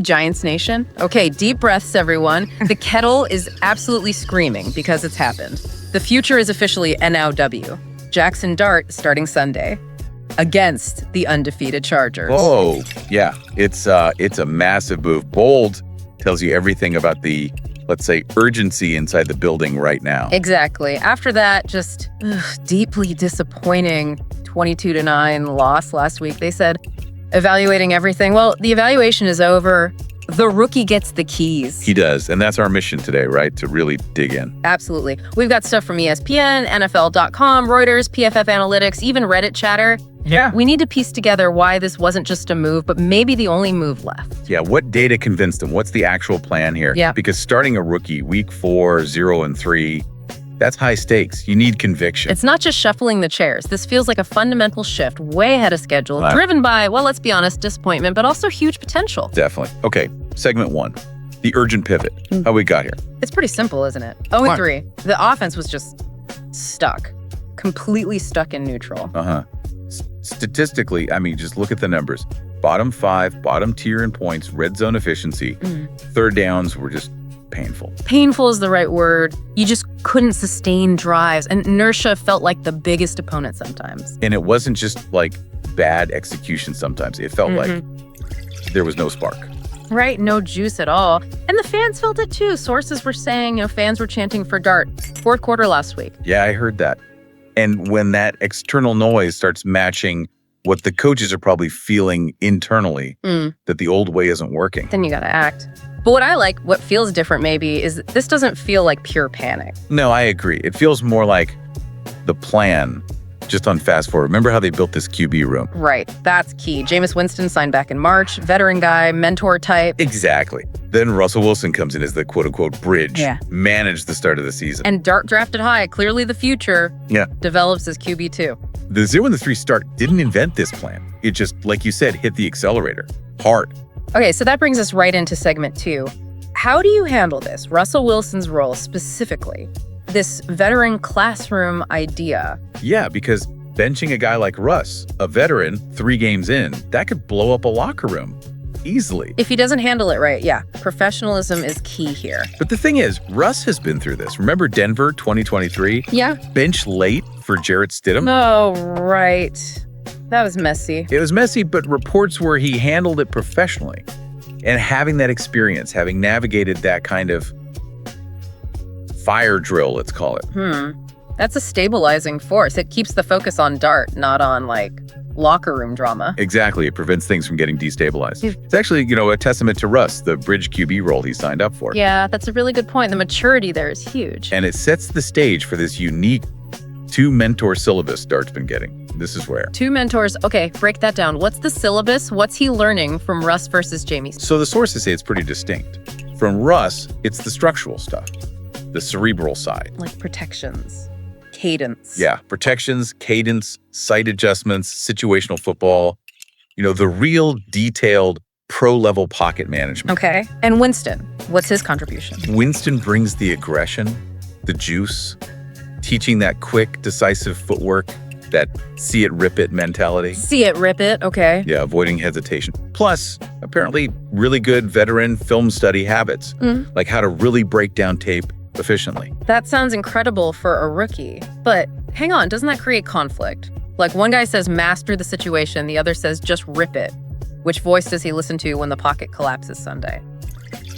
Giants Nation. Okay, deep breaths, everyone. The kettle is absolutely screaming because it's happened. The future is officially NOW. Jaxson Dart starting Sunday against the undefeated Chargers. Oh, yeah. It's a massive move. Bold tells you everything about the, let's say, urgency inside the building right now. Exactly. After that, just deeply disappointing 22-9 loss last week. They said, evaluating everything. Well, the evaluation is over. The rookie gets the keys. He does. And that's our mission today, right? To really dig in. Absolutely. We've got stuff from ESPN, NFL.com, Reuters, PFF Analytics, even Reddit chatter. Yeah. We need to piece together why this wasn't just a move, but maybe the only move left. Yeah, what data convinced him? What's the actual plan here? Yeah. Because starting a rookie week 4, 0-3, that's high stakes. You need conviction. It's not just shuffling the chairs. This feels like a fundamental shift, way ahead of schedule, Right. driven by, well, let's be honest, disappointment, but also huge potential. Definitely. Okay, segment 1, the urgent pivot. How we got here? It's pretty simple, isn't it? 0-3. The offense was just stuck, completely stuck in neutral. Statistically, I mean, just look at the numbers. Bottom 5, bottom tier in points, red zone efficiency. Third downs were just painful. Painful is the right word. You just couldn't sustain drives, and inertia felt like the biggest opponent sometimes. And it wasn't just like bad execution sometimes. It felt like there was no spark. Right, no juice at all. And the fans felt it too. Sources were saying, fans were chanting for Dart. Fourth quarter last week. Yeah, I heard that. And when that external noise starts matching what the coaches are probably feeling internally, that the old way isn't working. Then you gotta act. But what I like, what feels different maybe, is this doesn't feel like pure panic. No, I agree. It feels more like the plan just on fast forward. Remember how they built this QB room? Right, that's key. Jameis Winston signed back in March, veteran guy, mentor type. Exactly. Then Russell Wilson comes in as the quote-unquote bridge, Yeah. managed the start of the season. And Dart drafted high, clearly the future, Yeah. develops as QB2. The 0-3 start didn't invent this plan. It just, like you said, hit the accelerator hard. Okay, so that brings us right into segment 2. How do you handle this? Russell Wilson's role specifically, this veteran classroom idea. Yeah, because benching a guy like Russ, a veteran, 3 games in, that could blow up a locker room easily. If he doesn't handle it right, yeah, professionalism is key here. But the thing is, Russ has been through this. Remember Denver 2023? Yeah. Bench late for Jarrett Stidham? Oh, right. That was messy. It was messy, but reports were he handled it professionally. And having that experience, having navigated that kind of fire drill, let's call it. That's a stabilizing force. It keeps the focus on Dart, not on, locker room drama. Exactly. It prevents things from getting destabilized. It's actually, a testament to Russ, the bridge QB role he signed up for. Yeah, that's a really good point. The maturity there is huge. And it sets the stage for this unique 2-mentor syllabus Dart's been getting. This is where. 2 mentors. Okay, break that down. What's the syllabus? What's he learning from Russ versus Jameis? So the sources say it's pretty distinct. From Russ, it's the structural stuff, the cerebral side. Like protections, cadence. Yeah, protections, cadence, sight adjustments, situational football, the real detailed pro-level pocket management. Okay. And Winston, what's his contribution? Winston brings the aggression, the juice, teaching that quick, decisive footwork, that see it, rip it mentality. See it, rip it. Okay. Yeah, avoiding hesitation. Plus, apparently, really good veteran film study habits, like how to really break down tape efficiently. That sounds incredible for a rookie. But hang on, doesn't that create conflict? Like one guy says master the situation, the other says just rip it. Which voice does he listen to when the pocket collapses Sunday?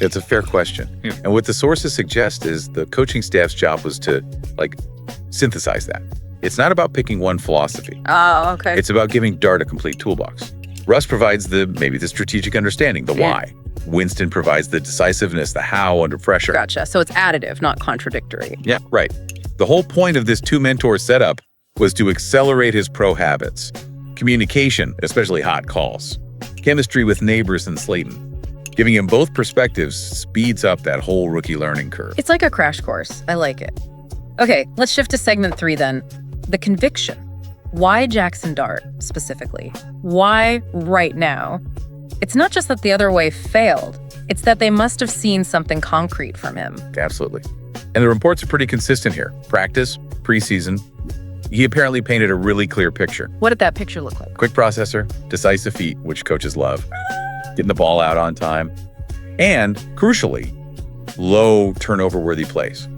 It's a fair question. And what the sources suggest is the coaching staff's job was to, synthesize that. It's not about picking one philosophy. Oh, okay. It's about giving Dart a complete toolbox. Russ provides maybe the strategic understanding, the why. Winston provides the decisiveness, the how under pressure. Gotcha. So it's additive, not contradictory. Yeah, right. The whole point of this 2-mentor setup was to accelerate his pro habits. Communication, especially hot calls. Chemistry with Nabers and Slayton. Giving him both perspectives speeds up that whole rookie learning curve. It's like a crash course. I like it. Okay, let's shift to segment 3 then. The conviction. Why Jaxson Dart specifically? Why right now? It's not just that the other way failed. It's that they must have seen something concrete from him. Absolutely. And the reports are pretty consistent here. Practice, preseason. He apparently painted a really clear picture. What did that picture look like? Quick processor, decisive feet, which coaches love. Getting the ball out on time. And, crucially, low turnover-worthy plays.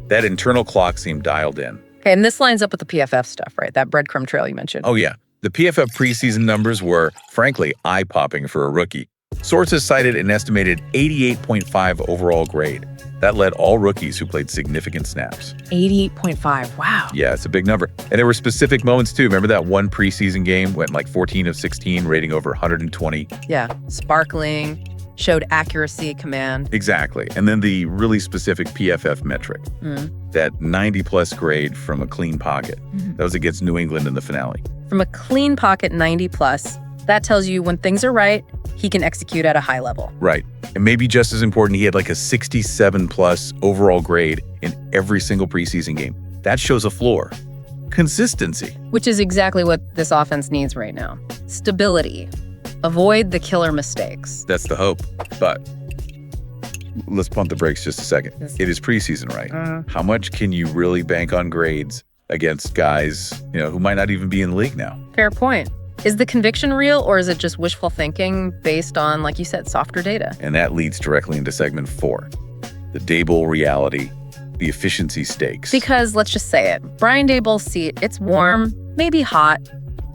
That internal clock seemed dialed in. Okay, and this lines up with the PFF stuff, right? That breadcrumb trail you mentioned. Oh, yeah. The PFF preseason numbers were, frankly, eye-popping for a rookie. Sources cited an estimated 88.5 overall grade. That led all rookies who played significant snaps. 88.5, wow. Yeah, it's a big number. And there were specific moments, too. Remember that one preseason game went like 14 of 16, rating over 120? Yeah, sparkling, showed accuracy, command. Exactly. And then the really specific PFF metric, that 90-plus grade from a clean pocket. That was against New England in the finale. From a clean pocket 90-plus, that tells you when things are right, he can execute at a high level. Right. And maybe just as important, he had like a 67-plus overall grade in every single preseason game. That shows a floor. Consistency. Which is exactly what this offense needs right now. Stability. Avoid the killer mistakes. That's the hope. But let's pump the brakes just a second. It is preseason, right? How much can you really bank on grades against guys, who might not even be in the league now? Fair point. Is the conviction real, or is it just wishful thinking based on, like you said, softer data? And that leads directly into segment 4, the Daboll reality, the efficiency stakes. Because let's just say it, Brian Daboll's seat, it's warm, maybe hot.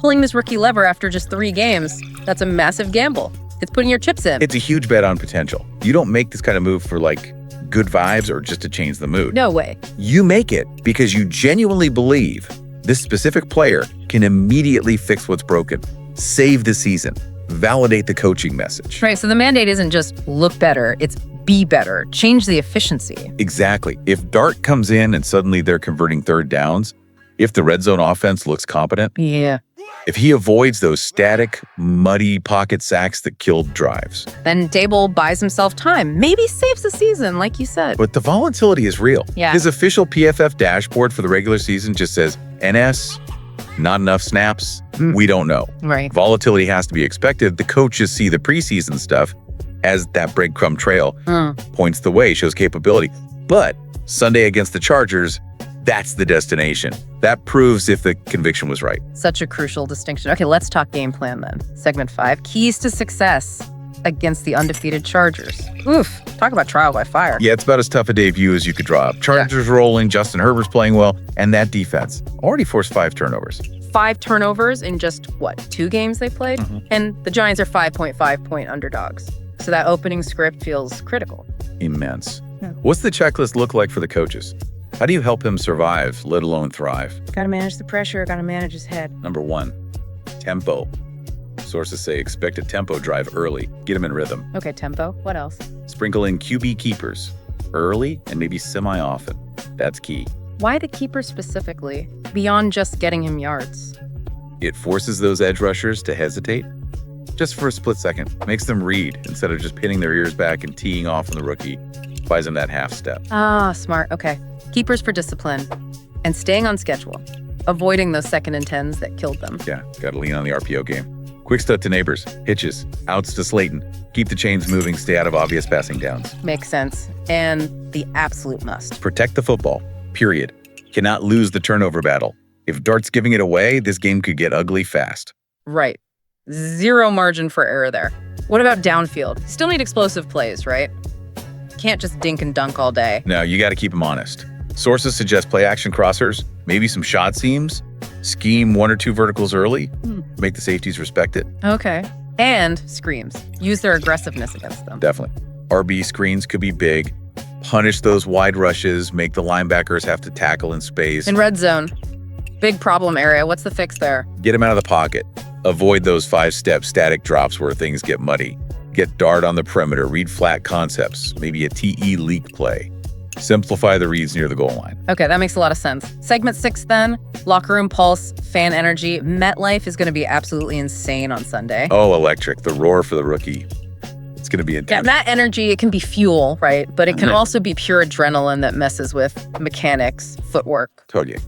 Pulling this rookie lever after just 3 games, that's a massive gamble. It's putting your chips in. It's a huge bet on potential. You don't make this kind of move for good vibes or just to change the mood. No way. You make it because you genuinely believe this specific player can immediately fix what's broken, save the season, validate the coaching message. Right, so the mandate isn't just look better, it's be better, change the efficiency. Exactly. If Dart comes in and suddenly they're converting third downs, if the red zone offense looks competent, yeah. If he avoids those static, muddy pocket sacks that killed drives, then Daboll buys himself time, maybe saves the season, like you said. But the volatility is real. Yeah. His official PFF dashboard for the regular season just says NS, not enough snaps, we don't know. Right. Volatility has to be expected. The coaches see the preseason stuff as that breadcrumb trail points the way, shows capability. But Sunday against the Chargers, that's the destination. That proves if the conviction was right. Such a crucial distinction. Okay, let's talk game plan then. Segment 5, keys to success against the undefeated Chargers. Oof, talk about trial by fire. Yeah, it's about as tough a debut as you could draw up. Chargers rolling, Justin Herbert's playing well, and that defense already forced 5 turnovers. 5 turnovers in just, 2 games they played? And the Giants are 5.5-point underdogs. So that opening script feels critical. Immense. What's the checklist look like for the coaches? How do you help him survive, let alone thrive? Gotta manage the pressure, gotta manage his head. Number 1, tempo. Sources say expect a tempo drive early. Get him in rhythm. Okay, tempo. What else? Sprinkle in QB keepers early and maybe semi-often. That's key. Why the keeper specifically, beyond just getting him yards? It forces those edge rushers to hesitate just for a split second. Makes them read instead of just pinning their ears back and teeing off on the rookie. Buys him that half step. Ah, smart. Okay. Keepers for discipline and staying on schedule, avoiding those 2nd and 10s that killed them. Yeah, got to lean on the RPO game. Quick stuff to Nabers, hitches, outs to Slayton. Keep the chains moving, stay out of obvious passing downs. Makes sense. And the absolute must. Protect the football, period. Cannot lose the turnover battle. If Dart's giving it away, this game could get ugly fast. Right. 0 margin for error there. What about downfield? Still need explosive plays, right? Can't just dink and dunk all day. No, you got to keep them honest. Sources suggest play action crossers, maybe some shot seams, scheme 1 or 2 verticals early, make the safeties respect it. Okay. And screams. Use their aggressiveness against them. Definitely. RB screens could be big. Punish those wide rushes, make the linebackers have to tackle in space. In red zone, big problem area. What's the fix there? Get him out of the pocket. Avoid those 5-step static drops where things get muddy. Get Dart on the perimeter, read flat concepts, maybe a TE leak play. Simplify the reads near the goal line. Okay, that makes a lot of sense. Segment 6 then, locker room pulse, fan energy. MetLife is going to be absolutely insane on Sunday. Oh, electric. The roar for the rookie. It's going to be intense. Yeah, that energy, it can be fuel, right? But it can also be pure adrenaline that messes with mechanics, footwork. Totally.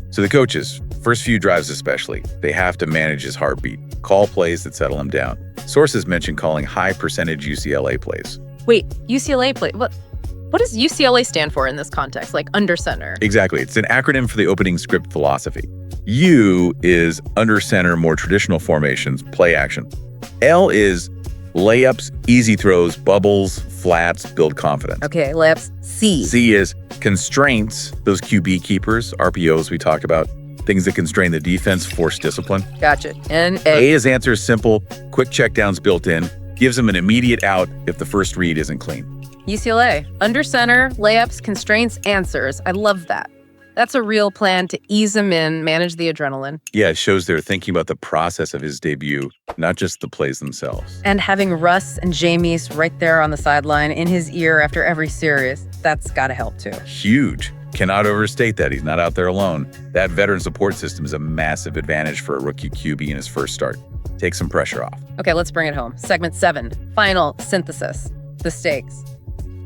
So the coaches, first few drives especially, they have to manage his heartbeat, call plays that settle him down. Sources mention calling high percentage UCLA plays. Wait, UCLA play? What does UCLA stand for in this context? Like under center? Exactly. It's an acronym for the opening script philosophy. U is under center, more traditional formations, play action. L is Layups, easy throws, bubbles, flats, build confidence. Okay, layups. C. C is constraints, those QB keepers, RPOs we talked about, things that constrain the defense, force discipline. Gotcha. And A is answer is simple, quick checkdowns built in, gives them an immediate out if the first read isn't clean. UCLA. Under center, layups, constraints, answers. I love that. That's a real plan to ease him in, manage the adrenaline. Yeah, it shows they're thinking about the process of his debut, not just the plays themselves. And having Russ and Jameis right there on the sideline in his ear after every series, that's got to help too. Huge. Cannot overstate that. He's not out there alone. That veteran support system is a massive advantage for a rookie QB in his first start. Take some pressure off. Okay, let's bring it home. Segment 7, final synthesis, the stakes.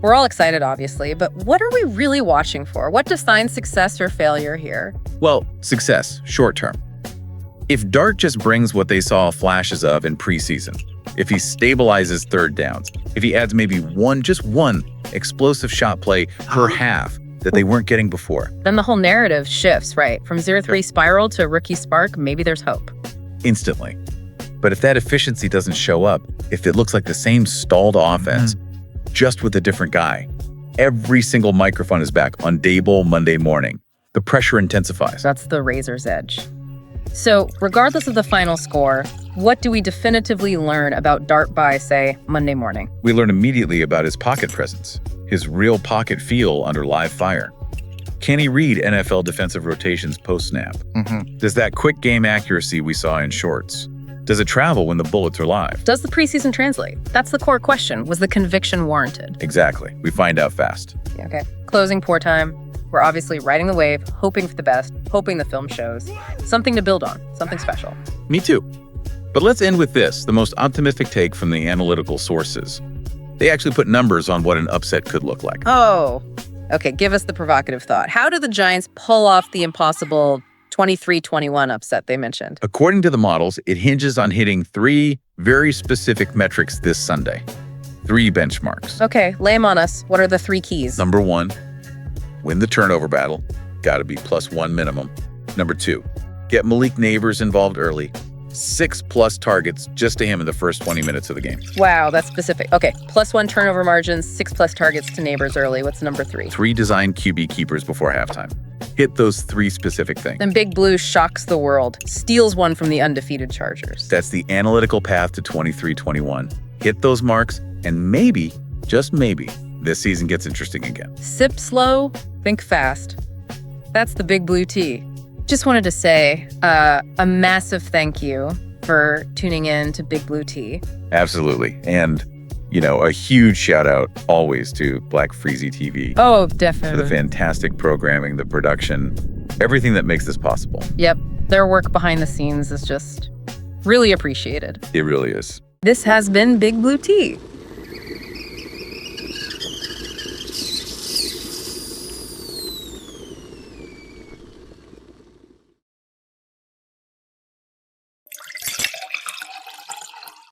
We're all excited, obviously, but what are we really watching for? What defines success or failure here? Well, success, short term. If Dart just brings what they saw flashes of in preseason, if he stabilizes third downs, if he adds maybe just one explosive shot play per half that they weren't getting before, then the whole narrative shifts, right? From 0-3 spiral to rookie spark, maybe there's hope. Instantly. But if that efficiency doesn't show up, if it looks like the same stalled offense, just with a different guy, every single microphone is back on Daboll Monday morning. The pressure intensifies. That's the razor's edge. So regardless of the final score, what do we definitively learn about Dart by, say, Monday morning? We learn immediately about his pocket presence, his real pocket feel under live fire. Can he read NFL defensive rotations post-snap? Does that quick game accuracy we saw in shorts? Does it travel when the bullets are live? Does the preseason translate? That's the core question. Was the conviction warranted? Exactly. We find out fast. Okay. Closing pour time. We're obviously riding the wave, hoping for the best, hoping the film shows. Something to build on, something special. Me too. But let's end with this, the most optimistic take from the analytical sources. They actually put numbers on what an upset could look like. Oh, okay. Give us the provocative thought. How do the Giants pull off the impossible 23-21 upset they mentioned? According to the models, it hinges on hitting 3 very specific metrics this Sunday. 3 benchmarks. Okay, lay them on us. What are the 3 keys? Number 1, win the turnover battle. Got to be +1 minimum. Number 2, get Malik Nabers involved early. 6+ targets just to him in the first 20 minutes of the game. Wow, that's specific. Okay, +1 turnover margins, 6+ targets to Nabers early. What's number 3? 3 designed QB keepers before halftime. Hit those 3 specific things. Then Big Blue shocks the world, steals one from the undefeated Chargers. That's the analytical path to 23-21. Hit those marks, and maybe, just maybe, this season gets interesting again. Sip slow, think fast. That's the Big Blue tea. Just wanted to say a massive thank you for tuning in to Big Blue Tea. Absolutely. And, a huge shout out always to BLKFREEZYTV. Oh, For definitely. the fantastic programming, the production, everything that makes this possible. Yep, their work behind the scenes is just really appreciated. It really is. This has been Big Blue Tea.